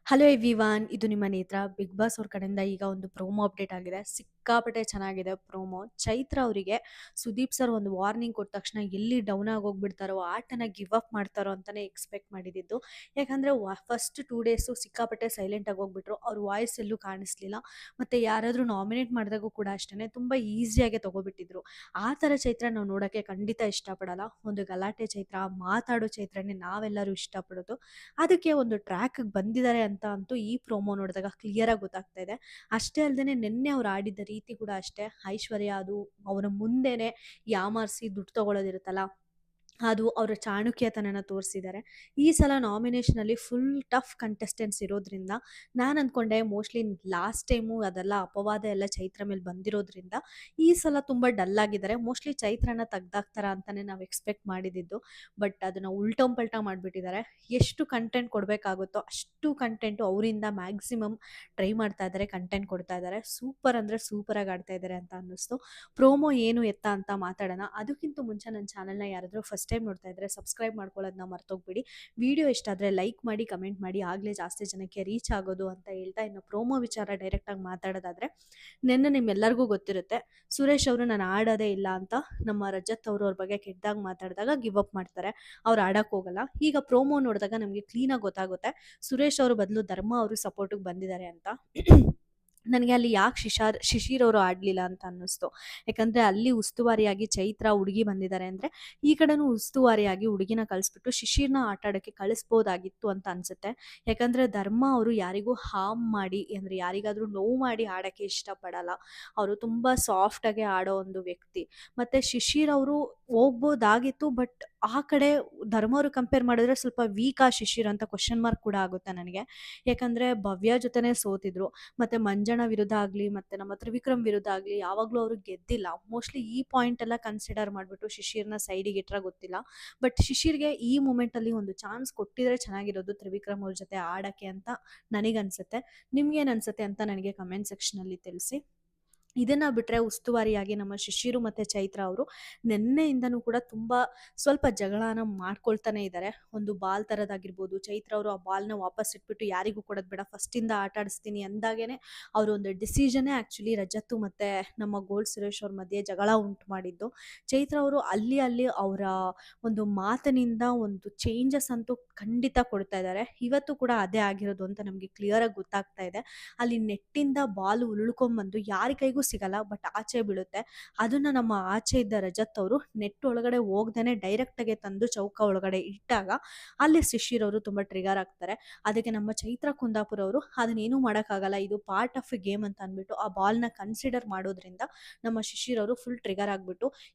Hello everyone, ಇದು ನಿಮ್ಮ ನೇತ್ರ. ಬಿಗ್ ಬಾಸ್ ಅವ್ರ ಕಡೆಯಿಂದ ಈಗ ಒಂದು ಪ್ರೋಮೋ ಅಪ್ಡೇಟ್ ಆಗಿದೆ. ಸಿಕ್ಕಾಪಟ್ಟೆ ಚೆನ್ನಾಗಿದೆ ಪ್ರೋಮೋ. ಚೈತ್ರ ಅವರಿಗೆ ಸುದೀಪ್ ಸರ್ ಒಂದು ವಾರ್ನಿಂಗ್ ಕೊಟ್ಟ ತಕ್ಷಣ ಎಲ್ಲಿ ಡೌನ್ ಆಗಿ ಹೋಗ್ಬಿಡ್ತಾರೋ, ಆಟನ ಗಿವ್ ಅಪ್ ಮಾಡ್ತಾರೋ ಅಂತಾನೆ ಎಕ್ಸ್ಪೆಕ್ಟ್ ಮಾಡಿದ್ದು. ಯಾಕಂದ್ರೆ ಫಸ್ಟ್ 2 ಡೇಸು ಸಿಕ್ಕಾಪಟ್ಟೆ ಸೈಲೆಂಟ್ ಆಗಿ ಹೋಗ್ಬಿಟ್ರು. ಅವ್ರ ವಾಯ್ಸ್ ಎಲ್ಲೂ ಕಾಣಿಸ್ಲಿಲ್ಲ. ಮತ್ತೆ ಯಾರಾದ್ರೂ ನಾಮಿನೇಟ್ ಮಾಡಿದಾಗೂ ಕೂಡ ಅಷ್ಟೇ ತುಂಬಾ ಈಸಿಯಾಗಿ ತಗೋಬಿಟ್ಟಿದ್ರು. ಆ ಥರ ಚೈತ್ರ ನಾವು ನೋಡೋಕ್ಕೆ ಖಂಡಿತ ಇಷ್ಟಪಡಲ್ಲ. ಒಂದು ಗಲಾಟೆ ಚೈತ್ರ, ಮಾತಾಡೋ ಚೈತ್ರನೇ ನಾವೆಲ್ಲರೂ ಇಷ್ಟಪಡೋದು. ಅದಕ್ಕೆ ಒಂದು ಟ್ರ್ಯಾಕ್‌ಗೆ ಬಂದಿದ್ದಾರೆ ಅಂತ ಅಂತೂ ಈ ಪ್ರೋಮೋ ನೋಡಿದಾಗ ಕ್ಲಿಯರಾಗಿ ಗೊತ್ತಾಗ್ತಾ ಇದೆ. ಅಷ್ಟೇ ಅಲ್ದೇನೆ ನಿನ್ನೆ ಅವ್ರು ಆಡಿದ್ದ ರೀತಿ ಕೂಡ ಅಷ್ಟೇ. ಐಶ್ವರ್ಯ ಅದು ಅವರ ಮುಂದೆನೆ ಯಾಮಾರಿಸಿ ದುಡ್ಡು ತಗೊಳ್ಳೋದಿರುತ್ತಲ್ಲ, ಅದು ಅವರ ಚಾಣಕ್ಯತನನ ತೋರಿಸಿದ್ದಾರೆ. ಈ ಸಲ ನಾಮಿನೇಷನಲ್ಲಿ ಫುಲ್ ಟಫ್ ಕಂಟೆಸ್ಟೆಂಟ್ಸ್ ಇರೋದ್ರಿಂದ ನಾನು ಅಂದ್ಕೊಂಡೆ ಮೋಸ್ಟ್ಲಿ ಲಾಸ್ಟ್ ಟೈಮು ಅದೆಲ್ಲ ಅಪವಾದ ಎಲ್ಲ ಚೈತ್ರ ಮೇಲೆ ಬಂದಿರೋದ್ರಿಂದ ಈ ಸಲ ತುಂಬ ಡಲ್ ಆಗಿದ್ದಾರೆ. ಮೋಸ್ಟ್ಲಿ ಚೈತ್ರನ ತೆಗ್ದಾಕ್ತಾರ ಅಂತಾನೆ ನಾವು ಎಕ್ಸ್ಪೆಕ್ಟ್ ಮಾಡಿದ್ದು. ಬಟ್ ಅದನ್ನು ಉಲ್ಟಂಪಲ್ಟ ಮಾಡಿಬಿಟ್ಟಿದ್ದಾರೆ. ಎಷ್ಟು ಕಂಟೆಂಟ್ ಕೊಡಬೇಕಾಗುತ್ತೋ ಅಷ್ಟು ಕಂಟೆಂಟು ಅವರಿಂದ ಮ್ಯಾಕ್ಸಿಮಮ್ ಟ್ರೈ ಮಾಡ್ತಾ ಇದ್ದಾರೆ, ಕಂಟೆಂಟ್ ಕೊಡ್ತಾ ಇದ್ದಾರೆ. ಸೂಪರ್ ಅಂದರೆ ಸೂಪರಾಗಿ ಆಡ್ತಾ ಇದ್ದಾರೆ ಅಂತ ಅನ್ನಿಸ್ತು. ಪ್ರೋಮೋ ಏನು ಎತ್ತ ಅಂತ ಮಾತಾಡೋಣ. ಅದಕ್ಕಿಂತ ಮುಂಚೆ ನನ್ನ ಚಾನಲ್ನ ಯಾರಾದರೂ ಫಸ್ಟ್ ಟೈಮ್ ನೋಡ್ತಾ ಇದ್ದರೆ ಸಬ್ಸ್ಕ್ರೈಬ್ ಮಾಡ್ಕೊಳ್ಳೋದನ್ನ ಮರ್ತೋಗ್ಬಿಡಿ. ವಿಡಿಯೋ ಇಷ್ಟ ಆದರೆ ಲೈಕ್ ಮಾಡಿ, ಕಮೆಂಟ್ ಮಾಡಿ, ಆಗಲೇ ಜಾಸ್ತಿ ಜನಕ್ಕೆ ರೀಚ್ ಆಗೋದು ಅಂತ ಹೇಳ್ತಾ, ಇನ್ನು ಪ್ರೋಮೋ ವಿಚಾರ ಡೈರೆಕ್ಟಾಗಿ ಮಾತಾಡೋದಾದರೆ, ನಿನ್ನೆ ನಿಮ್ಮೆಲ್ಲರಿಗೂ ಗೊತ್ತಿರುತ್ತೆ, ಸುರೇಶ್ ಅವರು ನಾನು ಆಡೋದೇ ಇಲ್ಲ ಅಂತ ನಮ್ಮ ರಜತ್ ಅವರು ಅವ್ರ ಬಗ್ಗೆ ಕೆಟ್ಟದಾಗಿ ಮಾತಾಡಿದಾಗ ಗಿವ್ ಅಪ್ ಮಾಡ್ತಾರೆ. ಅವ್ರು ಆಡಕ್ಕೆ ಹೋಗಲ್ಲ. ಈಗ ಪ್ರೋಮೋ ನೋಡಿದಾಗ ನಮಗೆ ಕ್ಲೀನಾಗಿ ಗೊತ್ತಾಗುತ್ತೆ ಸುರೇಶ್ ಅವರು ಬದಲು ಧರ್ಮ ಅವರು ಸಪೋರ್ಟಿಗೆ ಬಂದಿದ್ದಾರೆ ಅಂತ. ನನಗೆ ಅಲ್ಲಿ ಯಾಕೆ ಶಿಶಿರ್ ಅವರು ಆಡಲಿಲ್ಲ ಅಂತ ಅನ್ನಿಸ್ತು. ಯಾಕಂದರೆ ಅಲ್ಲಿ ಉಸ್ತುವಾರಿಯಾಗಿ ಚೈತ್ರ ಹುಡುಗಿ ಬಂದಿದ್ದಾರೆ ಅಂದರೆ ಈ ಕಡೆನೂ ಉಸ್ತುವಾರಿಯಾಗಿ ಹುಡುಗಿನ ಕಳಿಸ್ಬಿಟ್ಟು ಶಿಶಿರ್ನ ಆಟ ಆಡೋಕ್ಕೆ ಕಳಿಸ್ಬೋದಾಗಿತ್ತು ಅಂತ ಅನಿಸುತ್ತೆ. ಯಾಕಂದರೆ ಧರ್ಮ ಅವರು ಯಾರಿಗೂ ಹಾರ್ಮ್ ಮಾಡಿ, ಅಂದರೆ ಯಾರಿಗಾದರೂ ನೋವು ಮಾಡಿ ಆಡೋಕ್ಕೆ ಇಷ್ಟಪಡಲ್ಲ. ಅವರು ತುಂಬ ಸಾಫ್ಟಾಗಿ ಆಡೋ ಒಂದು ವ್ಯಕ್ತಿ. ಮತ್ತು ಶಿಶಿರ್ ಅವರು ಹೋಗ್ಬೋದಾಗಿತ್ತು, ಬಟ್ ಆ ಕಡೆ ಧರ್ಮ ಅವರು ಕಂಪೇರ್ ಮಾಡಿದ್ರೆ ಸ್ವಲ್ಪ ವೀಕಾ ಶಿಶಿರ್ ಅಂತ ಕ್ವಶನ್ ಮಾರ್ಕ್ ಕೂಡ ಆಗುತ್ತೆ ನನಗೆ. ಯಾಕಂದರೆ ಭವ್ಯ ಜೊತೆನೇ ಸೋತಿದ್ರು. ಮತ್ತು ಮಂಜಣ್ಣ ವಿರುದ್ಧ ಆಗಲಿ, ಮತ್ತು ನಮ್ಮ ತ್ರಿವಿಕ್ರಮ್ ವಿರುದ್ಧ ಆಗಲಿ ಯಾವಾಗಲೂ ಅವರು ಗೆದ್ದಿಲ್ಲ. ಮೋಸ್ಟ್ಲಿ ಈ ಪಾಯಿಂಟ್ ಎಲ್ಲ ಕನ್ಸಿಡರ್ ಮಾಡಿಬಿಟ್ಟು ಶಿಶಿರ್ನ ಸೈಡಿಗೆ ಇಟ್ಟರೆ ಗೊತ್ತಿಲ್ಲ. ಬಟ್ ಶಿಶಿರ್ಗೆ ಈ ಮೂಮೆಂಟಲ್ಲಿ ಒಂದು ಚಾನ್ಸ್ ಕೊಟ್ಟಿದ್ರೆ ಚೆನ್ನಾಗಿರೋದು ತ್ರಿವಿಕ್ರಮ್ ಅವ್ರ ಜೊತೆ ಆಡೋಕ್ಕೆ ಅಂತ ನನಗನ್ಸುತ್ತೆ. ನಿಮ್ಗೇನು ಅನ್ಸುತ್ತೆ ಅಂತ ನನಗೆ ಕಮೆಂಟ್ ಸೆಕ್ಷನಲ್ಲಿ ತಿಳಿಸಿ. ಇದನ್ನು ಬಿಟ್ಟರೆ ಉಸ್ತುವಾರಿಯಾಗಿ ನಮ್ಮ ಶಿಶಿರು ಮತ್ತು ಚೈತ್ರ ಅವರು ನಿನ್ನೆಯಿಂದನೂ ಕೂಡ ತುಂಬ ಸ್ವಲ್ಪ ಜಗಳನ ಮಾಡ್ಕೊಳ್ತಾನೆ ಇದ್ದಾರೆ. ಒಂದು ಬಾಲ್ ಥರದ್ದಾಗಿರ್ಬೋದು, ಚೈತ್ರ ಅವರು ಆ ಬಾಲ್ನ ವಾಪಸ್ ಇಟ್ಬಿಟ್ಟು ಯಾರಿಗೂ ಕೊಡೋದು ಬೇಡ, ಫಸ್ಟಿಂದ ಆಟ ಆಡಿಸ್ತೀನಿ ಅಂದಾಗೇ ಅವರು ಒಂದು ಡಿಸಿಷನ್ನೇ ಆ್ಯಕ್ಚುಲಿ ರಜತ್ತು ಮತ್ತು ನಮ್ಮ ಗೋಲ್ಡ್ ಸುರೇಶ್ ಅವ್ರ ಮಧ್ಯೆ ಜಗಳ ಉಂಟು ಮಾಡಿದ್ದು. ಚೈತ್ರ ಅವರು ಅಲ್ಲಿ ಅವರ ಒಂದು ಮಾತಿನಿಂದ ಒಂದು ಚೇಂಜಸ್ ಅಂತೂ ಖಂಡಿತ ಕೊಡ್ತಾ ಇದ್ದಾರೆ. ಇವತ್ತು ಕೂಡ ಅದೇ ಆಗಿರೋದು ಅಂತ ನಮಗೆ ಕ್ಲಿಯರಾಗಿ ಗೊತ್ತಾಗ್ತಾ ಇದೆ. ಅಲ್ಲಿ ನೆಟ್ಟಿಂದ ಬಾಲ್ ಉಳ್ಕೊಂಬಂದು ಯಾರ ಕೈಗೂ ಸಿಗಲ್ಲ, ಬಟ್ ಆಚೆ ಬೀಳುತ್ತೆ. ಅದನ್ನು ನಮ್ಮ ಆಚೆ ಇದ್ದ ರಜತ್ ಅವರು ನೆಟ್ ಒಳಗಡೆ ಹೋಗ್ದೇ ಡೈರೆಕ್ಟಾಗೆ ತಂದು ಚೌಕ ಒಳಗಡೆ ಇಟ್ಟಾಗ ಅಲ್ಲಿ ಶಿಶಿರ್ ಅವರು ತುಂಬ ಟ್ರಿಗರ್ ಆಗ್ತಾರೆ. ಅದಕ್ಕೆ ನಮ್ಮ ಚೈತ್ರ ಕುಂದಾಪುರ ಅವರು ಅದನ್ನೇನೂ ಮಾಡೋಕ್ಕಾಗಲ್ಲ, ಇದು ಪಾರ್ಟ್ ಆಫ್ ಎ ಗೇಮ್ ಅಂತ ಅಂದ್ಬಿಟ್ಟು ಆ ಬಾಲ್ನ ಕನ್ಸಿಡರ್ ಮಾಡೋದ್ರಿಂದ ನಮ್ಮ ಶಿಶಿರ್ ಅವರು ಫುಲ್ ಟ್ರಿಗರ್ ಆಗಿಬಿಟ್ಟು,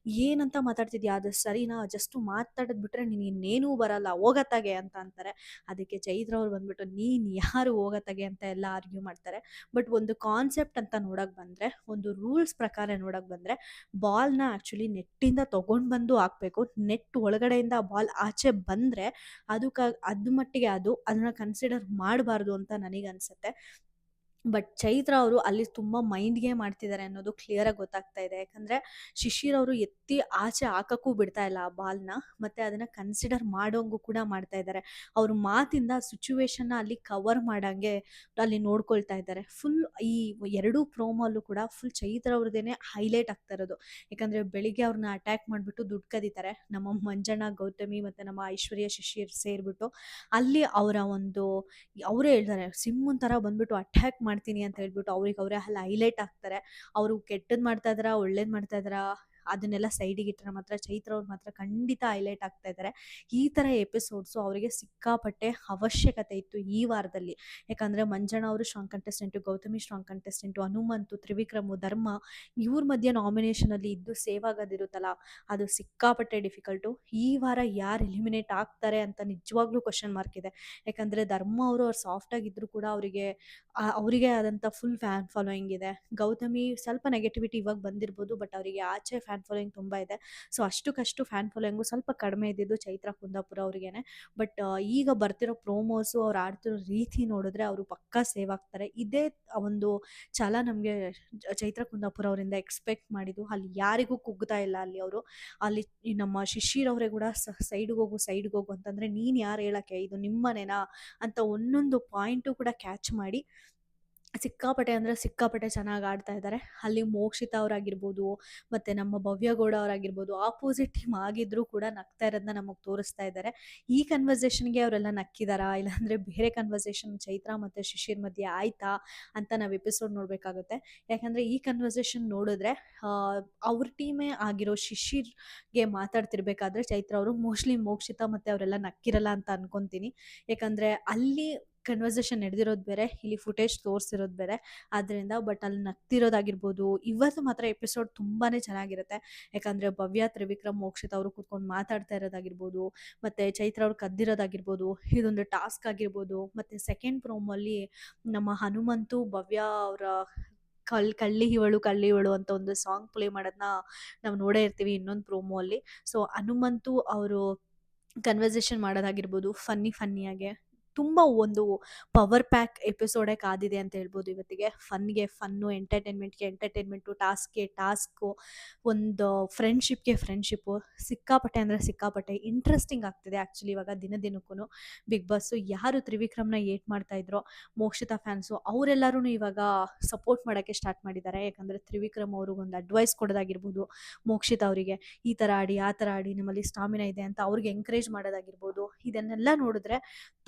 ಏನಂತ ಮಾತಾಡ್ತಿದ್ಯಾ, ಅದು ಸರಿನಾ, ಜಸ್ಟ್ ಮಾತಾಡೋದು ಬಿಟ್ರೆ ನೀನು ಇನ್ನೇನೂ ಬರಲ್ಲ, ಹೋಗತ್ತಾಗೆ ಅಂತ ಅಂತಾರೆ. ಅದಕ್ಕೆ ಚೈತ್ರ ಅವ್ರು ಬಂದ್ಬಿಟ್ಟು ನೀನು ಯಾರು ಹೋಗತ್ತಾಗೆ ಅಂತ ಎಲ್ಲ ಆರ್ಗ್ಯೂ ಮಾಡ್ತಾರೆ. ಬಟ್ ಒಂದು ಕಾನ್ಸೆಪ್ಟ್ ಅಂತ ನೋಡೋಕೆ ಬಂದರೆ, ಒಂದು ರೂಲ್ಸ್ ಪ್ರಕಾರ ನೋಡೋಕೆ ಬಂದರೆ, ಬಾಲ್ನ ಆ್ಯಕ್ಚುಲಿ ನೆಟ್ಟಿಂದ ತೊಗೊಂಡು ಬಂದು ಹಾಕಬೇಕು. ನೆಟ್ ಒಳಗಡೆಯಿಂದ ಆ ಬಾಲ್ ಆಚೆ ಬಂದರೆ ಅದು ಮಟ್ಟಿಗೆ ಅದನ್ನು ಕನ್ಸಿಡರ್ ಮಾಡಬಾರ್ದು ಅಂತ ನನಗನ್ಸುತ್ತೆ. ಬಟ್ ಚೈತ್ರ ಅವರು ಅಲ್ಲಿ ತುಂಬ ಮೈಂಡ್ ಗೇಮ್ ಆಡ್ತಿದ್ದಾರೆ ಅನ್ನೋದು ಕ್ಲಿಯರಾಗಿ ಗೊತ್ತಾಗ್ತಾ ಇದೆ. ಯಾಕಂದರೆ ಶಿಶಿರ್ ಅವರು ಎತ್ತಿ ಆಚೆ ಹಾಕಕ್ಕೂ ಬಿಡ್ತಾ ಇಲ್ಲ ಆ ಬಾಲ್ನ, ಮತ್ತು ಅದನ್ನು ಕನ್ಸಿಡರ್ ಮಾಡೋಂಗೂ ಕೂಡ ಮಾಡ್ತಾ ಇದ್ದಾರೆ. ಅವ್ರ ಮಾತಿಂದ ಸಿಚುವೇಶನ್ನ ಅಲ್ಲಿ ಕವರ್ ಮಾಡೋಂಗೆ ಅಲ್ಲಿ ನೋಡ್ಕೊಳ್ತಾ ಇದ್ದಾರೆ. ಫುಲ್ ಈ ಎರಡೂ ಪ್ರೋಮಲ್ಲೂ ಕೂಡ ಫುಲ್ ಚೈತ್ರ ಅವ್ರದ್ದೇನೆ ಹೈಲೈಟ್ ಆಗ್ತಾ ಇರೋದು. ಯಾಕಂದರೆ ಬೆಳಿಗ್ಗೆ ಅವ್ರನ್ನ ಅಟ್ಯಾಕ್ ಮಾಡಿಬಿಟ್ಟು ದುಡ್ಡು ಕದೀತಾರೆ ನಮ್ಮ ಮಂಜಣ್ಣ, ಗೌತಮಿ ಮತ್ತು ನಮ್ಮ ಐಶ್ವರ್ಯ ಶಿಶಿರ್ ಸೇರಿಬಿಟ್ಟು. ಅಲ್ಲಿ ಅವರ ಒಂದು ಅವರೇ ಹೇಳ್ತಾರೆ, ಸಿಂಹನ್ ಥರ ಬಂದ್ಬಿಟ್ಟು ಅಟ್ಯಾಕ್ ಮಾಡ್ತೀನಿ ಅಂತ ಹೇಳ್ಬಿಟ್ಟು ಅವ್ರಿಗೆ ಅವರೇ ಅಲ್ಲಿ ಹೈಲೈಟ್ ಆಗ್ತಾರೆ. ಅವರು ಕೆಟ್ಟದ್ದು ಮಾಡ್ತಾ ಇದ್ದಾರಾ, ಒಳ್ಳೇದು ಮಾಡ್ತಾ ಇದ್ದಾರಾ, ಅದನ್ನೆಲ್ಲ ಸೈಡಿಗೆ ಇಟ್ಟರೆ ಮಾತ್ರ ಚೈತ್ರ ಅವ್ರು ಮಾತ್ರ ಖಂಡಿತ ಹೈಲೈಟ್ ಆಗ್ತಾ ಇದ್ದಾರೆ. ಈ ಥರ ಎಪಿಸೋಡ್ಸು ಅವರಿಗೆ ಸಿಕ್ಕಾಪಟ್ಟೆ ಅವಶ್ಯಕತೆ ಇತ್ತು ಈ ವಾರದಲ್ಲಿ. ಯಾಕಂದರೆ ಮಂಜಣ್ಣ ಅವರು strong contestant, Gowthami strong contestant, Hanumanthu, Trivikram, Dharma ಇವ್ರ ಮಧ್ಯೆ ನಾಮಿನೇಷನಲ್ಲಿ ಇದ್ದು ಸೇವ್ ಆಗೋದಿರುತ್ತಲ್ಲ, ಅದು ಸಿಕ್ಕಾಪಟ್ಟೆ ಡಿಫಿಕಲ್ಟು. ಈ ವಾರ ಯಾರು ಎಲಿಮಿನೇಟ್ ಆಗ್ತಾರೆ ಅಂತ ನಿಜವಾಗ್ಲೂ ಕ್ವಶನ್ ಮಾರ್ಕ್ ಇದೆ. ಯಾಕಂದರೆ ಧರ್ಮ ಅವರು ಸಾಫ್ಟಾಗಿದ್ದರೂ ಕೂಡ ಅವರಿಗೆ ಆದಂಥ ಫುಲ್ ಫ್ಯಾನ್ ಫಾಲೋಯಿಂಗ್ ಇದೆ. ಗೌತಮಿ ಸ್ವಲ್ಪ ನೆಗೆಟಿವಿಟಿ ಇವಾಗ ಬಂದಿರ್ಬೋದು, ಬಟ್ ಅವರಿಗೆ ಆಚೆ ಫ್ಯಾನ್ ಫಾಲೋಯಿಂಗ್ ತುಂಬ ಇದೆ. ಸೊ ಅಷ್ಟಕ್ಕಷ್ಟು ಫ್ಯಾನ್ ಫಾಲೋಯಿಂಗು ಸ್ವಲ್ಪ ಕಡಿಮೆ ಇದ್ದಿದ್ದು ಚೈತ್ರಾ ಕುಂದಾಪುರ ಅವ್ರಿಗೇನೆ. ಬಟ್ ಈಗ ಬರ್ತಿರೋ ಪ್ರೋಮೋಸು, ಅವ್ರು ಆಡ್ತಿರೋ ರೀತಿ ನೋಡಿದ್ರೆ ಅವರು ಪಕ್ಕಾ ಸೇವ್ ಆಗ್ತಾರೆ. ಇದೇ ಒಂದು ಛಲ ನಮಗೆ ಚೈತ್ರಾ ಕುಂದಾಪುರ ಅವರಿಂದ ಎಕ್ಸ್ಪೆಕ್ಟ್ ಮಾಡಿದ್ದು. ಅಲ್ಲಿ ಯಾರಿಗೂ ಕುಗ್ತಾ ಇಲ್ಲ ಅಲ್ಲಿ ಅವರು. ಅಲ್ಲಿ ಈ ನಮ್ಮ ಶಿಶಿರ್ ಅವರೇ ಕೂಡ ಸೈಡ್‌ಗೆ ಹೋಗು ಅಂತಂದ್ರೆ, ನೀನು ಯಾರು ಹೇಳಕ್ಕೆ, ಇದು ನಿಮ್ಮನೆನಾ ಅಂತ ಒಂದೊಂದು ಪಾಯಿಂಟು ಕೂಡ ಕ್ಯಾಚ್ ಮಾಡಿ ಸಿಕ್ಕಾಪಟ್ಟೆ ಅಂದರೆ ಸಿಕ್ಕಾಪಟ್ಟೆ ಚೆನ್ನಾಗಿ ಆಡ್ತಾ ಇದ್ದಾರೆ. ಅಲ್ಲಿ ಮೋಕ್ಷಿತಾ ಅವರಾಗಿರ್ಬೋದು, ಮತ್ತು ನಮ್ಮ ಭವ್ಯ ಗೌಡ ಅವರಾಗಿರ್ಬೋದು, ಆಪೋಸಿಟ್ ಟೀಮ್ ಆಗಿದ್ರೂ ಕೂಡ ನಗ್ತಾ ಇರೋದನ್ನ ನಮಗೆ ತೋರಿಸ್ತಾ ಇದ್ದಾರೆ. ಈ ಕನ್ವರ್ಸೇಷನ್ಗೆ ಅವರೆಲ್ಲ ನಕ್ಕಿದಾರಾ, ಇಲ್ಲಾಂದರೆ ಬೇರೆ ಕನ್ವರ್ಸೇಷನ್ ಚೈತ್ರಾ ಮತ್ತು ಶಿಶಿರ್ ಮಧ್ಯೆ ಆಯ್ತಾ ಅಂತ ನಾವು ಎಪಿಸೋಡ್ ನೋಡಬೇಕಾಗುತ್ತೆ. ಯಾಕಂದರೆ ಈ ಕನ್ವರ್ಸೇಷನ್ ನೋಡಿದ್ರೆ ಅವ್ರ ಟೀಮೇ ಆಗಿರೋ ಶಿಶಿರ್ಗೆ ಮಾತಾಡ್ತಿರ್ಬೇಕಾದ್ರೆ ಚೈತ್ರಾ ಅವರು ಮೋಸ್ಟ್ಲಿ ಮೋಕ್ಷಿತಾ ಮತ್ತು ಅವರೆಲ್ಲ ನಕ್ಕಿರಲ್ಲ ಅಂತ ಅನ್ಕೊತೀನಿ. ಯಾಕಂದರೆ ಅಲ್ಲಿ ಕನ್ವರ್ಸೇಷನ್ ನಡೆದಿರೋದು ಬೇರೆ, ಇಲ್ಲಿ ಫುಟೇಜ್ ತೋರಿಸಿರೋದು ಬೇರೆ. ಆದ್ದರಿಂದ ಬಟ್ ಅಲ್ಲಿ ನಗ್ತಿರೋದಾಗಿರ್ಬೋದು, ಇವತ್ತು ಮಾತ್ರ ಎಪಿಸೋಡ್ ತುಂಬಾ ಚೆನ್ನಾಗಿರುತ್ತೆ. ಯಾಕಂದರೆ ಭವ್ಯ, ತ್ರಿವಿಕ್ರಮ್, ಮೋಕ್ಷಿತಾ ಅವರು ಕೂತ್ಕೊಂಡು ಮಾತಾಡ್ತಾ ಇರೋದಾಗಿರ್ಬೋದು, ಮತ್ತು ಚೈತ್ರ ಅವ್ರು ಕದ್ದಿರೋದಾಗಿರ್ಬೋದು, ಇದೊಂದು ಟಾಸ್ಕ್ ಆಗಿರ್ಬೋದು. ಮತ್ತು ಸೆಕೆಂಡ್ ಪ್ರೋಮಲ್ಲಿ ನಮ್ಮ ಹನುಮಂತು ಭವ್ಯ ಅವರ ಕಳ್ಳಿ ಇವಳು ಅಂತ ಒಂದು ಸಾಂಗ್ ಪ್ಲೇ ಮಾಡೋದನ್ನ ನಾವು ನೋಡೇ ಇರ್ತೀವಿ ಇನ್ನೊಂದು ಪ್ರೋಮೋ ಅಲ್ಲಿ. ಸೊ ಹನುಮಂತು ಅವರು ಕನ್ವರ್ಸೇಷನ್ ಮಾಡೋದಾಗಿರ್ಬೋದು, ಫನ್ನಿಯಾಗೆ ತುಂಬ ಒಂದು ಪವರ್ ಪ್ಯಾಕ್ ಎಪಿಸೋಡೇ ಕಾದಿದೆ ಅಂತ ಹೇಳ್ಬೋದು ಇವತ್ತಿಗೆ. ಫನ್ನು, ಎಂಟರ್ಟೈನ್ಮೆಂಟು, ಟಾಸ್ಕು, ಒಂದು ಫ್ರೆಂಡ್ಶಿಪ್ಪು, ಸಿಕ್ಕಾಪಟ್ಟೆ ಅಂದರೆ ಸಿಕ್ಕಾಪಟ್ಟೆ ಇಂಟ್ರೆಸ್ಟಿಂಗ್ ಆಗ್ತಿದೆ ಆ್ಯಕ್ಚುಲಿ ಇವಾಗ ದಿನಕ್ಕೂ ಬಿಗ್ ಬಾಸು. ಯಾರು ತ್ರಿವಿಕ್ರಮ್ನ ಏಟ್ ಮಾಡ್ತಾ ಇದ್ರೋ ಮೋಕ್ಷಿತಾ ಫ್ಯಾನ್ಸು, ಅವರೆಲ್ಲರೂ ಇವಾಗ ಸಪೋರ್ಟ್ ಮಾಡೋಕ್ಕೆ ಸ್ಟಾರ್ಟ್ ಮಾಡಿದ್ದಾರೆ. ಯಾಕಂದರೆ ತ್ರಿವಿಕ್ರಮ್ ಅವ್ರಿಗೊಂದು ಅಡ್ವೈಸ್ ಕೊಡೋದಾಗಿರ್ಬೋದು, ಮೋಕ್ಷಿತಾ ಅವರಿಗೆ ಈ ಥರ ಆಡಿ, ಆ ಥರ ಆಡಿ, ನಿಮ್ಮಲ್ಲಿ ಸ್ಟಾಮಿನಾ ಇದೆ ಅಂತ ಅವ್ರಿಗೆ ಎಂಕರೇಜ್ ಮಾಡೋದಾಗಿರ್ಬೋದು. ಇದನ್ನೆಲ್ಲ ನೋಡಿದ್ರೆ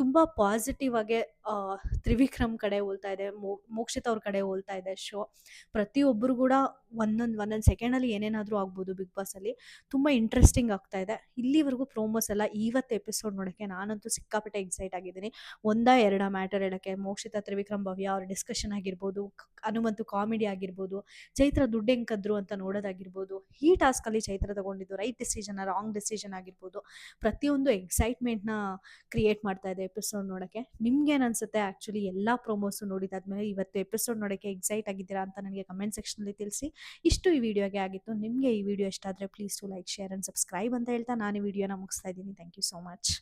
ತುಂಬ ಪಾಸಿಟಿವ್ ಆಗಿ ತ್ರಿವಿಕ್ರಮ್ ಕಡೆ ಹೋಲ್ತಾ ಇದೆ, ಮೋಕ್ಷಿತ್ ಅವ್ರ ಕಡೆ ಹೋಲ್ತಾ ಇದೆ ಶೋ. ಪ್ರತಿಯೊಬ್ಬರು ಕೂಡ ಒಂದೊಂದು ಸೆಕೆಂಡಲ್ಲಿ ಏನೇನಾದರೂ ಆಗ್ಬೋದು ಬಿಗ್ ಬಾಸಲ್ಲಿ. ತುಂಬ ಇಂಟ್ರೆಸ್ಟಿಂಗ್ ಆಗ್ತಾ ಇದೆ. ಇಲ್ಲಿವರೆಗೂ ಪ್ರೋಮೋಸ್ ಎಲ್ಲ ಇವತ್ತು ಎಪಿಸೋಡ್ ನೋಡೋಕ್ಕೆ ನಾನಂತೂ ಸಿಕ್ಕಾಪಟ್ಟೆ ಎಕ್ಸೈಟ್ ಆಗಿದ್ದೀನಿ. ಎರಡಾ ಮ್ಯಾಟರ್ ಹೇಳೋಕ್ಕೆ, ಮೋಕ್ಷಿತಾ, ತ್ರಿವಿಕ್ರಮ್, ಭವ್ಯ ಅವ್ರ ಡಿಸ್ಕಷನ್ ಆಗಿರ್ಬೋದು, ಹನುಮಂತು ಕಾಮಿಡಿ ಆಗಿರ್ಬೋದು, ಚೈತ್ರ ದುಡ್ಡು ಹೆಂಗೆ ಕದ್ರು ಅಂತ ನೋಡೋದಾಗಿರ್ಬೋದು, ಈ ಟಾಸ್ಕಲ್ಲಿ ಚೈತ್ರ ತಗೊಂಡಿದ್ದು ರೈಟ್ ಡಿಸಿಷನ್, ರಾಂಗ್ ಡಿಸಿಷನ್ ಆಗಿರ್ಬೋದು, ಪ್ರತಿಯೊಂದು ಎಕ್ಸೈಟ್ಮೆಂಟ್ನ ಕ್ರಿಯೇಟ್ ಮಾಡ್ತಾ ಇದೆ ಎಪಿಸೋಡ್ ನೋಡೋಕ್ಕೆ. ನಿಮ್ಗೇನು ಅನಿಸುತ್ತೆ ಆ್ಯಕ್ಚುಲಿ ಎಲ್ಲ ಪ್ರೋಮೋಸು ನೋಡಿದಾದ್ಮೇಲೆ ಇವತ್ತು ಎಪಿಸೋಡ್ ನೋಡೋಕ್ಕೆ ಎಕ್ಸೈಟ್ ಆಗಿದ್ದೀರಾ ಅಂತ ನನಗೆ ಕಮೆಂಟ್ ಸೆಕ್ಷನಲ್ಲಿ ತಿಳಿಸಿ. ಇಷ್ಟು ಈ ವಿಡಿಯೋಗೆ ಆಗಿತ್ತು. ನಿಮಗೆ ಈ ವಿಡಿಯೋ ಇಷ್ಟ ಆದರೆ please do like, share and subscribe ಅಂತ ಹೇಳ್ತಾ ನಾನು ಈ ವಿಡಿಯೋನ ಮುಗಿಸ್ತಾ ಇದ್ದೀನಿ. Thank you so much.